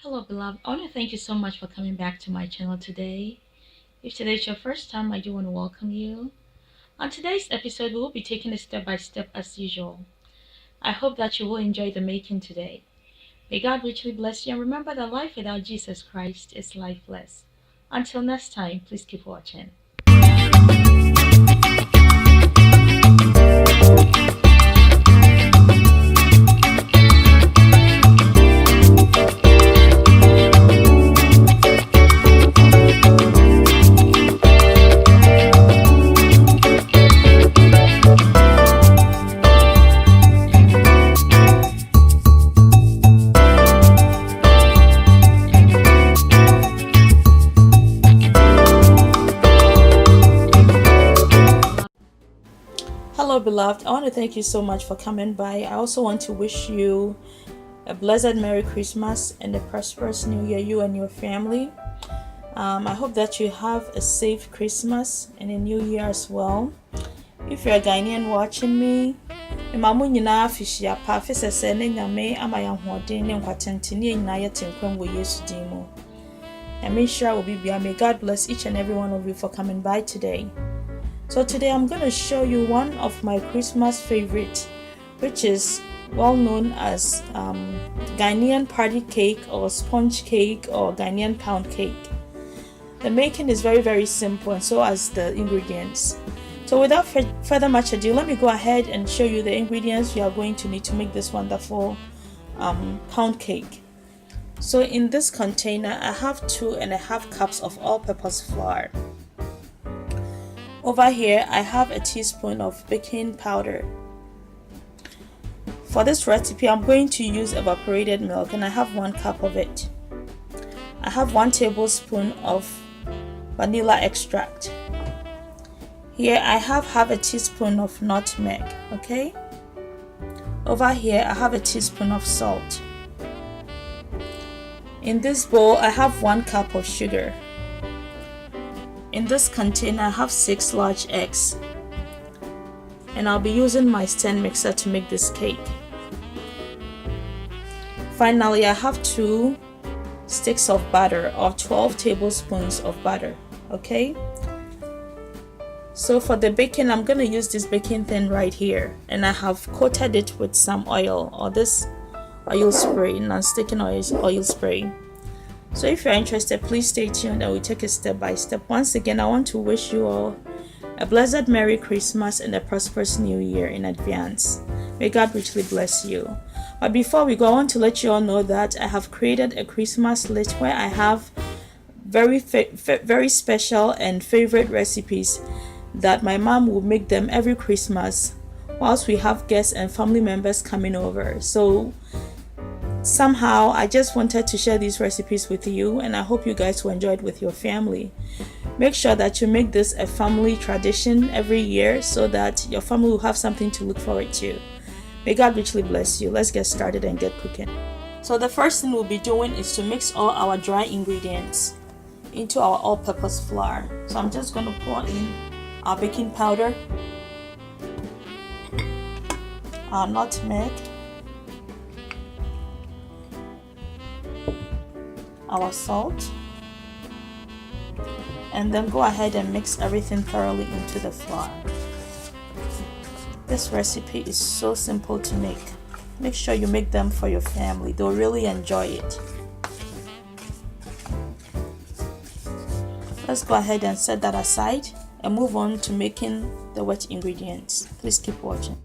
Hello, beloved. I want to thank you so much for coming back to my channel today. If today is your first time, I do want to welcome you. On today's episode, we will be taking it step by step as usual. I hope that you will enjoy the making today. May God richly bless you, and remember that life without Jesus Christ is lifeless. Until next time, please keep watching. Hello, beloved. I want to thank you so much for coming by. I also want to wish you a blessed Merry Christmas and a prosperous New Year, you and your family. I hope that you have a safe Christmas and a New Year as well. If you're a Ghanaian watching me, mamu nyina afishia pa afisese ne nyame amayanhoden ne nkwatentene nyina yetenkwan wo Yesu din mu. And make sure will be bia. May God bless each and every one of you for coming by today. So today I'm going to show you one of my Christmas favorite, which is well known as Ghanaian party cake or sponge cake or Ghanaian pound cake. The making is very simple, and so as the ingredients. So without further much ado, let me go ahead and show you the ingredients you are going to need to make this wonderful pound cake. So in this container, I have 2.5 cups of all-purpose flour. Over here, I have a teaspoon of baking powder. For this recipe, I'm going to use evaporated milk, and I have 1 cup of it. I have 1 tablespoon of vanilla extract. Here, I have half a teaspoon of nutmeg, okay? Over here, I have a teaspoon of salt. In this bowl, I have 1 cup of sugar. In this container, I have 6 large eggs, and I'll be using my stand mixer to make this cake. Finally, I have 2 sticks of butter or 12 tablespoons of butter, okay? So for the baking, I'm going to use this baking tin right here, and I have coated it with some oil or this oil spray, non-sticking oil spray. So if you're interested, please stay tuned and we'll take it step by step. Once again, I want to wish you all a blessed Merry Christmas and a prosperous New Year in advance. May God richly bless you. But before we go, I want to let you all know that I have created a Christmas list where I have very special and favorite recipes that my mom will make them every Christmas whilst we have guests and family members coming over. So somehow I just wanted to share these recipes with you, and I hope you guys will enjoy it with your family. Make sure that you make this a family tradition every year so that your family will have something to look forward to. May God richly bless you. Let's get started and get cooking. So the first thing we'll be doing is to mix all our dry ingredients into our all-purpose flour. So I'm just going to pour in our baking powder, our nutmeg, our salt, and then go ahead and mix everything thoroughly into the flour. This recipe is so simple to make. Make sure you make them for your family. They'll really enjoy it. Let's go ahead and set that aside and move on to making the wet ingredients. Please keep watching.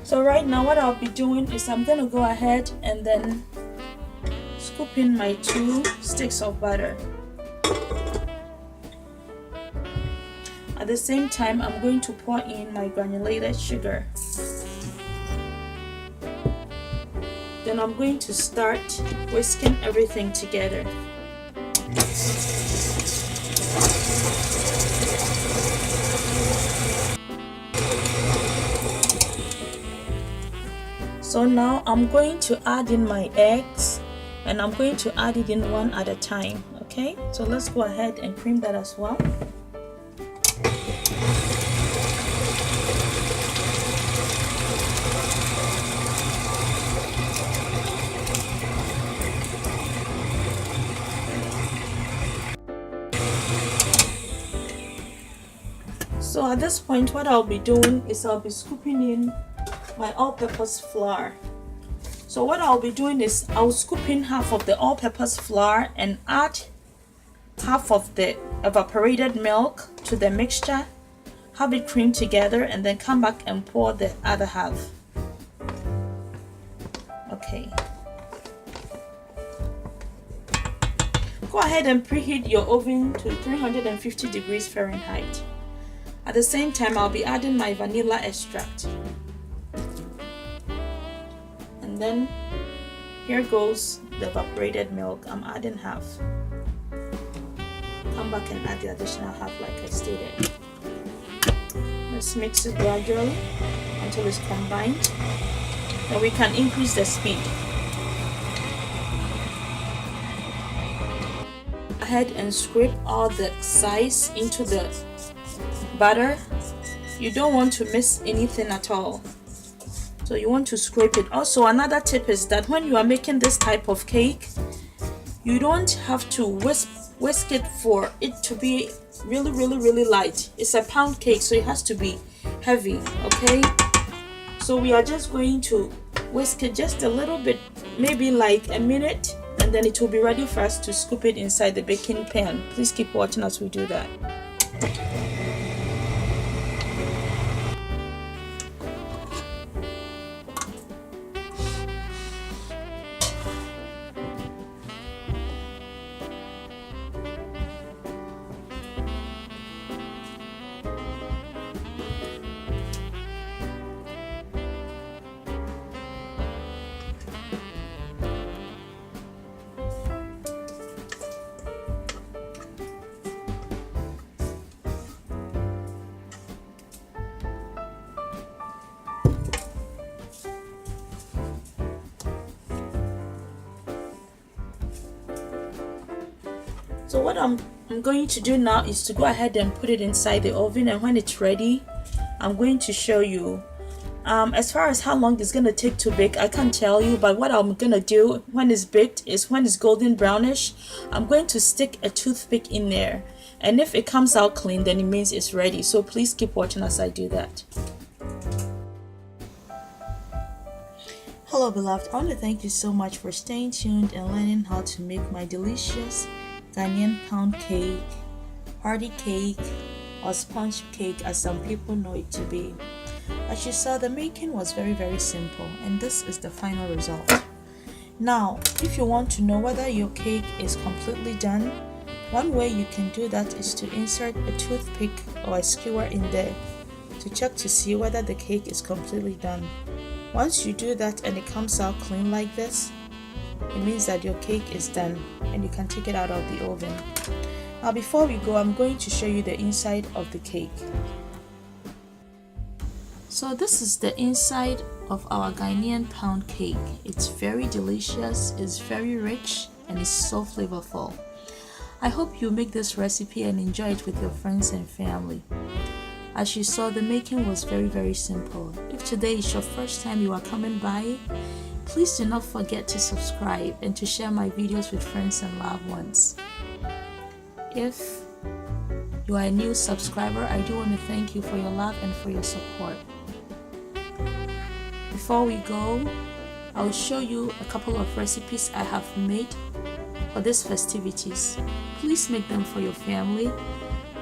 So right now what I'll be doing is I'm going to go ahead and then scoop in my 2 sticks of butter. At the same time, I'm going to pour in my granulated sugar. Then I'm going to start whisking everything together. So now I'm going to add in my eggs, and I'm going to add it in one at a time. Okay, so let's go ahead and cream that as well. So at this point, what I'll be doing is I'll be scooping in my all-purpose flour. So what I'll be doing is I'll scoop in half of the all-purpose flour and add half of the evaporated milk to the mixture, have it cream together, and then come back and pour the other half. Okay. Go ahead and preheat your oven to 350 degrees Fahrenheit. At the same time, I'll be adding my vanilla extract. And then here goes the evaporated milk. I'm adding half. Come back and add the additional half like I stated. Let's mix it gradually until it's combined. Then we can increase the speed. Ahead and scrape all the sides into the batter. You don't want to miss anything at all. So you want to scrape it. Also, another tip is that when you are making this type of cake, you don't have to whisk it for it to be really light. It's a pound cake, so it has to be heavy, okay? So we are just going to whisk it just a little bit, maybe like a minute, and then it will be ready for us to scoop it inside the baking pan. Please keep watching as we do that. So what I'm going to do now is to go ahead and put it inside the oven, and when it's ready, I'm going to show you. As far as how long it's going to take to bake, I can't tell you, but what I'm going to do when it's baked is when it's golden brownish, I'm going to stick a toothpick in there, and if it comes out clean, then it means it's ready. So please keep watching as I do that. Hello beloved, I want to thank you so much for staying tuned and learning how to make my delicious Ghanaian pound cake, party cake, or sponge cake as some people know it to be. As you saw, the making was very simple, and this is the final result. Now, if you want to know whether your cake is completely done, one way you can do that is to insert a toothpick or a skewer in there to check to see whether the cake is completely done. Once you do that and it comes out clean like this, it means that your cake is done and you can take it out of the oven. Now before we go, I'm going to show you the inside of the cake. So this is the inside of our Ghanaian pound cake. It's very delicious, it's very rich, and it's so flavorful. I hope you make this recipe and enjoy it with your friends and family. As you saw, the making was very simple. If today is your first time you are coming by, please do not forget to subscribe and to share my videos with friends and loved ones. If you are a new subscriber, I do want to thank you for your love and for your support. Before we go, I'll show you a couple of recipes I have made for these festivities. Please make them for your family.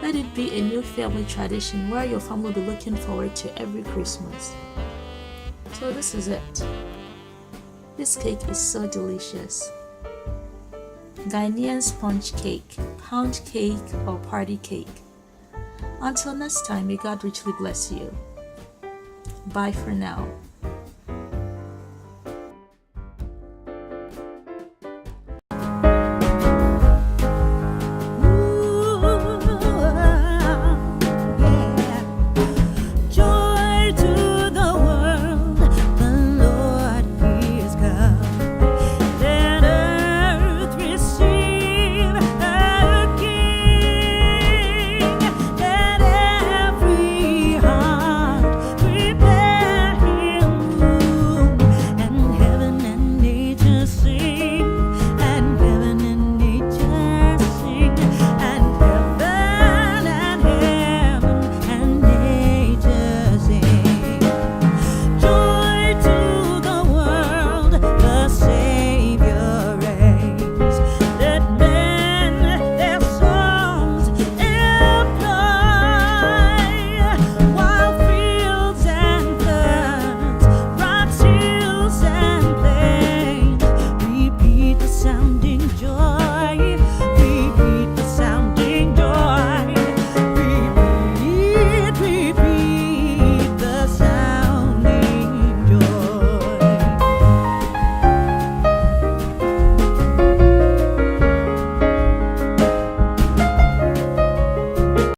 Let it be a new family tradition where your family will be looking forward to every Christmas. So this is it. This cake is so delicious. Ghanaian sponge cake, pound cake, or party cake. Until next time, may God richly bless you. Bye for now.